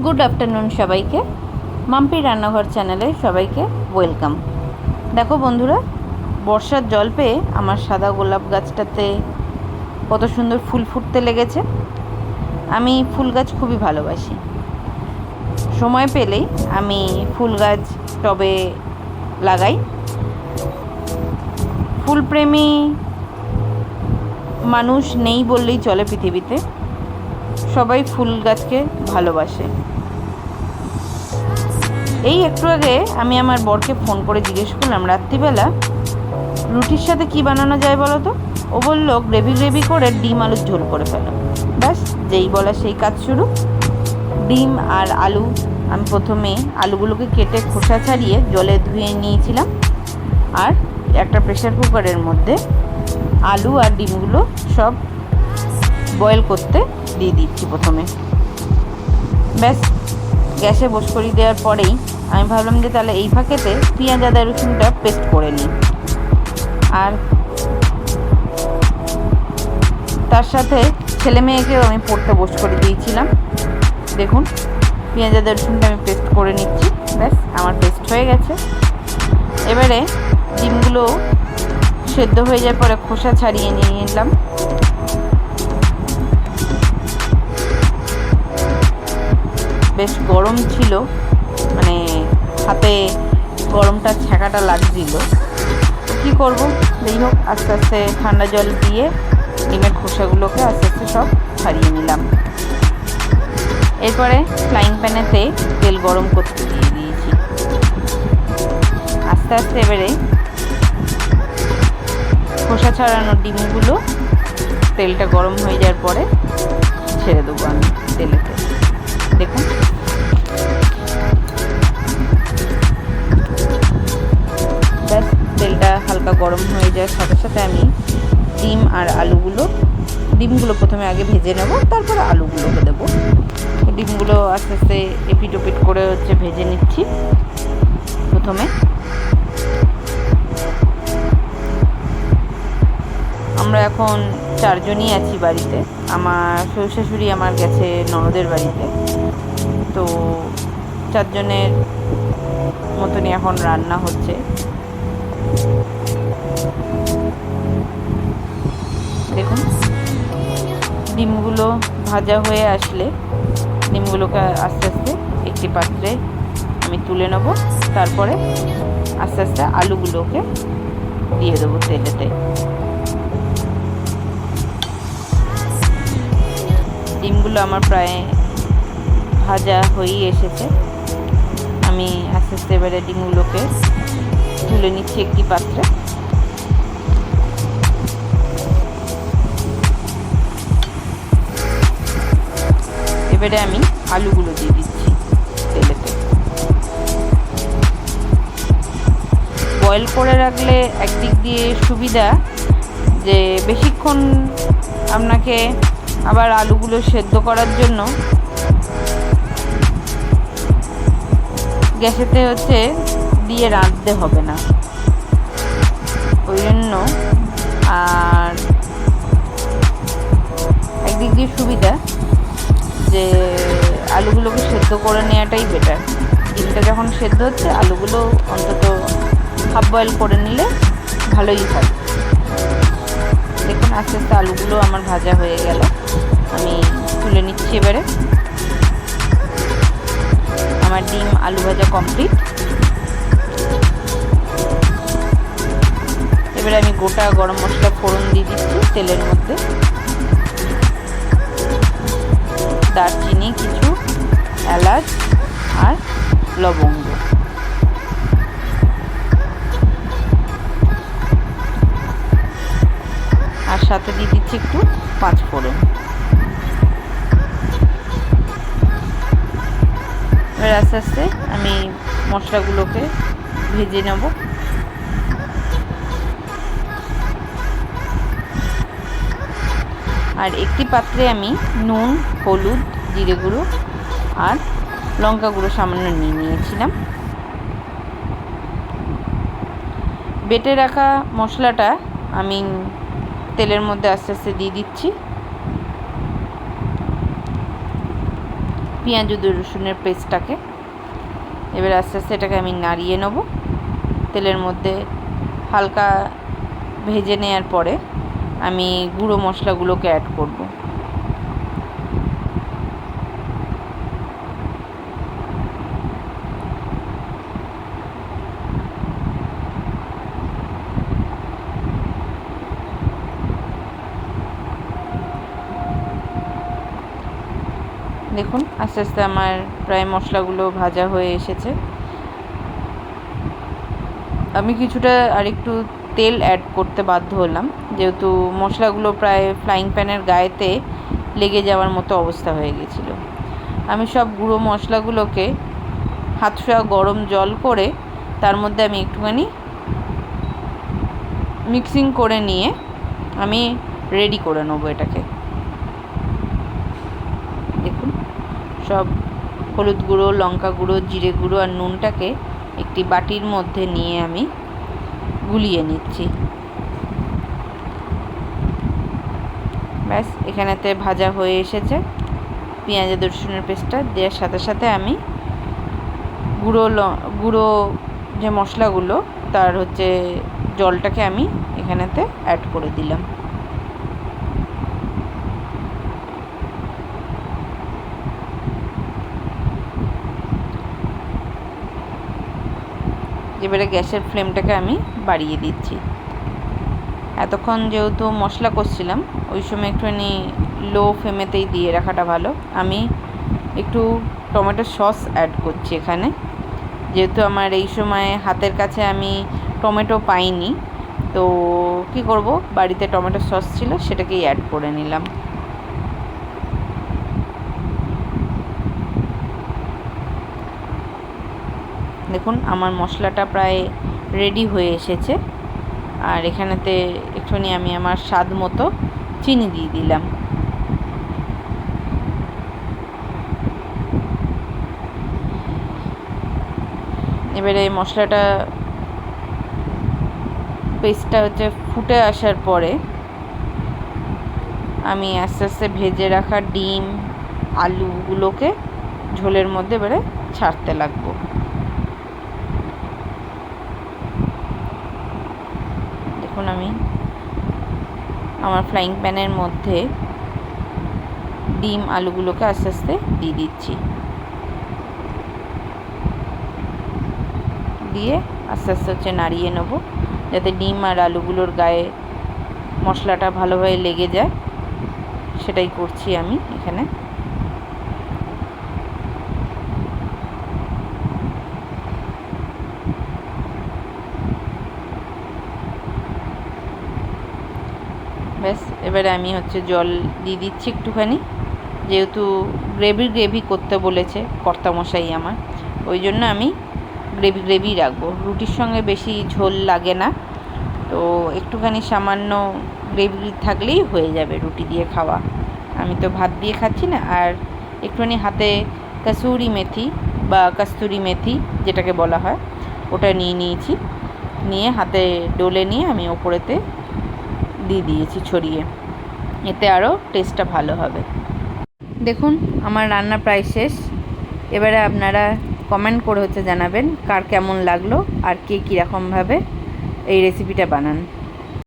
Good afternoon সবাইকে। মাম্পি রান্নাঘর চ্যানেলে সবাইকে ওয়েলকাম। দেখো বন্ধুরা, বর্ষার জল পেয়ে আমার সাদা গোলাপ গাছটাতে কত সুন্দর ফুল ফুটতে লেগেছে। আমি ফুল গাছ খুবই ভালোবাসি। সময় পেলেই আমি ফুল গাছ টবে লাগাই। ফুলপ্রেমী মানুষ নেই বললেই চলে পৃথিবীতে। সবাই ফুল গাছকে ভালোবাসে। এই একটু আগে আমি আমার বরকে ফোন করে জিজ্ঞেস করলাম, রাত্রিবেলা রুটির সাথে কি বানানো যায় বলো তো। ও বলল, গ্রেভি করে ডিম আলুর ঝোল করে ফেলো। ব্যাস, যেই বলা সেই কাজ শুরু। ডিম আর আলু, আমি প্রথমে আলুগুলোকে কেটে খোসা ছাড়িয়ে জলে ধুয়ে নিয়েছিলাম, আর একটা প্রেসার কুকারের মধ্যে আলু আর ডিমগুলো সব বয়েল করতে দিয়ে দিচ্ছি প্রথমে। ব্যাস, গ্যাসে বস করে দেওয়ার পরেই আমি ভাবলাম যে তাহলে এই ফাঁকেতে পেঁয়াজ আদা রসুনটা পেস্ট করে নিই। আর তার সাথে ছেলে মেয়েকেও আমি পড়তে বস করে দিয়েছিলাম। দেখুন, পেঁয়াজ আদা রসুনটা আমি পেস্ট করে নিচ্ছি। ব্যাস, আমার পেস্ট হয়ে গেছে। এবারে ডিমগুলো সেদ্ধ হয়ে যাওয়ার পরে খোসা ছাড়িয়ে নিয়ে নিলাম। বেশ গরম ছিল, মানে হাতে গরমটা ছ্যাঁকাটা লাগছিল। কী করব, যাই হোক, আস্তে আস্তে ঠান্ডা জল দিয়ে ডিমের খোসাগুলোকে আস্তে আস্তে সব ছাড়িয়ে নিলাম। এরপরে ফ্রাইং প্যানেতে তেল গরম করতে দিয়ে দিয়েছি। আস্তে আস্তে এবারে খোসা ছাড়ানো ডিমগুলো তেলটা গরম হয়ে যাওয়ার পরে ছেড়ে দেবো আমি তেলেতে। দেখুন, ব্যাস, তেলটা হালকা গরম হয়ে যাওয়ার সাথে সাথে আমি ডিম আর ডিমগুলো প্রথমে আগে ভেজে নেব, তারপরে আলুগুলোকে দেবো। ডিমগুলো আস্তে আস্তে এপিট ওপিট করে ভেজে নিচ্ছি প্রথমে। আমরা এখন 4 জনই আছি বাড়িতে। আমার শ্বশুর শাশুড়ি আমার গেছে ননদের বাড়িতে, তো 4 জনের মতনই এখন রান্না হচ্ছে। দেখুন, ডিমগুলো ভাজা হয়ে আসলে ডিমগুলোকে আস্তে আস্তে একটি পাত্রে আমি তুলে নেব। তারপরে আস্তে আস্তে আলুগুলোকে দিয়ে দেবো তেলেতে। ডিমগুলো আমার প্রায় ভাজা হয়েই এসেছে। আমি আস্তে আস্তে এবারে ডিমগুলোকে তুলে নিচ্ছি একটি পাত্রে। এবারে আমি আলুগুলো দিয়ে দিচ্ছি তেলেতে। বয়েল করে রাখলে একদিক দিয়ে সুবিধা, যে বেশিক্ষণ আপনাকে আবার আলুগুলো সেদ্ধ করার জন্য গ্যাসেতে দিয়ে রাঁধতে হবে না, ওই জন্য। আর একদিক দিয়ে সুবিধা যে আলুগুলোকে সেদ্ধ করে নেওয়াটাই বেটার। ডিমটা যখন সেদ্ধ হচ্ছে, আলুগুলো অন্তত হাফ বয়েল করে নিলে ভালোই হয়। দেখুন, আস্তে আস্তে আলুগুলো আমার ভাজা হয়ে গেল, আমি তুলে নিচ্ছি। এবারে আমার ডিম আলু ভাজা কমপ্লিট। এবারে আমি গোটা গরম মশলা ফোড়ন দিয়ে দিচ্ছি তেলের মধ্যে। দারচিনি কিছু, এলাচ আর লবঙ্গ। আর সাথে দিয়ে দিচ্ছি একটু 5 ফোড়ন। এবার আস্তে আস্তে আমি মশলাগুলোকে ভেজে নেব। আর একটি পাত্রে আমি নুন, হলুদ, জিরে গুঁড়ো আর লঙ্কা গুঁড়ো সামান্য নিয়ে নিয়েছিলাম। বেটে রাখা মশলাটা আমি তেলের মধ্যে আস্তে আস্তে দিয়ে দিচ্ছি। পেঁয়াজ ও রসুনের পেস্টটাকে। এবার আস্তে আস্তে এটাকে আমি নাড়িয়ে নেব। তেলের মধ্যে হালকা ভেজে নেওয়ার পরে আমি গুঁড়ো মশলাগুলোকে অ্যাড করব। দেখুন আস্তে আস্তে আমার প্রায় মশলাগুলো ভাজা হয়ে এসেছে। আমি কিছুটা আরেকটু তেল অ্যাড করতে বাধ্য হলাম, যেহেতু মশলাগুলো প্রায় ফ্রাইং প্যানের গায়েতে লেগে যাওয়ার মতো অবস্থা হয়ে গেছিলো। আমি সব গুঁড়ো মশলাগুলোকে হাত ছোঁয়া গরম জল করে তার মধ্যে আমি একটুখানি মিক্সিং করে নিয়ে আমি রেডি করে নেবো এটাকে। দেখুন সব হলুদ গুঁড়ো, লঙ্কা গুঁড়ো, জিরে গুঁড়ো আর নুনটাকে একটি বাটির মধ্যে নিয়ে আমি গুলিয়ে নিচ্ছি। ব্যাস এখানেতে ভাজা হয়ে এসেছে। পেঁয়াজ আর রসুনের পেস্টটা দেওয়ার সাথে সাথে আমি গুঁড়ো যে মশলাগুলো তার জলটাকে আমি এখানেতে অ্যাড করে দিলাম। এবারে গ্যাসের ফ্লেমটাকে আমি বাড়িয়ে দিচ্ছি। এতক্ষণ যেহেতু মশলা কষছিলাম ওই সময় একটুখানি লো ফ্লেমেতেই দিয়ে রাখাটা ভালো। আমি একটু টমেটো সস অ্যাড করছি এখানে, যেহেতু আমার এই সময় হাতের কাছে আমি টমেটো পাইনি, তো কি করব, বাড়িতে টমেটো সস ছিল সেটাকেই অ্যাড করে নিলাম। দেখুন আমার মশলাটা প্রায় রেডি হয়ে এসেছে। আর এখানেতে একটুখানি আমি আমার স্বাদ মতো চিনি দিয়ে দিলাম। এবারে মশলাটা পেস্টটা ফুটে আসার পরে আমি আস্তে আস্তে ভেজে রাখা ডিম আলুগুলোকে ঝোলের মধ্যে এবারে ছাড়তে লাগবো। দেখুন আমি আমার ফ্রাইং প্যানের মধ্যে ডিম আলুগুলোকে আস্তে আস্তে দিয়ে দিচ্ছি। দিয়ে আস্তে আস্তে নাড়িয়ে নেব, যাতে ডিম আর আলুগুলোর গায়ে মশলাটা ভালোভাবে লেগে যায়। সেটাই করছি আমি এখানে। ব্যাস এবারে আমি জল দিয়ে দিচ্ছি একটুখানি, যেহেতু গ্রেভি করতে বলেছে কর্তামশাই আমার, ওই জন্য আমি গ্রেভি রাখবো। রুটির সঙ্গে বেশি ঝোল লাগে না, তো একটুখানি সামান্য গ্রেভি থাকলেই হয়ে যাবে রুটি দিয়ে খাওয়া। আমি তো ভাত দিয়ে খাচ্ছি না। আর একটুখানি হাতে কসুরি মেথি বা কস্তুরি মেথি যেটাকে বলা হয় ওটা নিয়েছি, নিয়ে হাতে ডলে নিয়ে আমি ওপরেতে দিয়ে দিয়েছি ছড়িয়ে, এতে আরও টেস্টটা ভালো হবে। দেখুন আমার রান্না প্রায় শেষ। এবারে আপনারা কমেন্ট করে জানাবেন কার কেমন লাগলো আর কে কীরকমভাবে এই রেসিপিটা বানান।